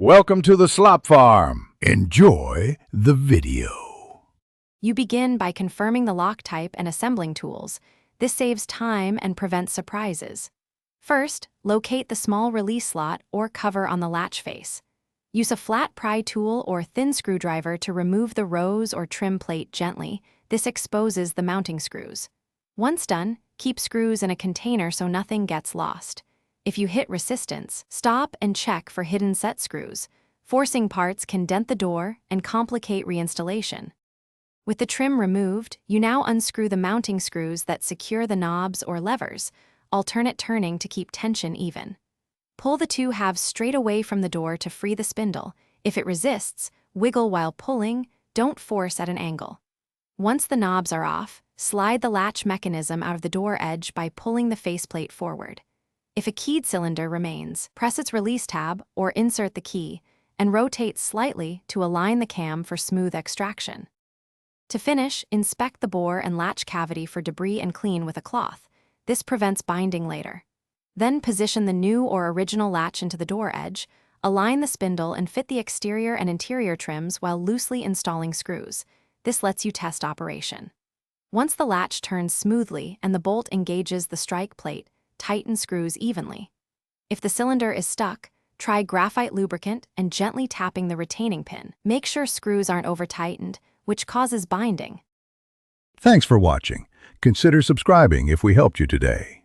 Welcome to the Slop Farm. Enjoy the video. You begin by confirming the lock type and assembling tools. This saves time and prevents surprises. First, locate the small release slot or cover on the latch face. Use a flat pry tool or thin screwdriver to remove the rose or trim plate gently. This exposes the mounting screws. Once done, keep screws in a container so nothing gets lost. If you hit resistance, stop and check for hidden set screws. Forcing parts can dent the door and complicate reinstallation. With the trim removed, you now unscrew the mounting screws that secure the knobs or levers, alternate turning to keep tension even. Pull the two halves straight away from the door to free the spindle. If it resists, wiggle while pulling, don't force at an angle. Once the knobs are off, slide the latch mechanism out of the door edge by pulling the faceplate forward. If a keyed cylinder remains, press its release tab or insert the key and rotate slightly to align the cam for smooth extraction. To finish, inspect the bore and latch cavity for debris and clean with a cloth. This prevents binding later. Then position the new or original latch into the door edge, align the spindle and fit the exterior and interior trims while loosely installing screws. This lets you test operation. Once the latch turns smoothly and the bolt engages the strike plate, tighten screws evenly. If the cylinder is stuck, try graphite lubricant and gently tapping the retaining pin. Make sure screws aren't over-tightened, which causes binding. Thanks for watching. Consider subscribing if we helped you today.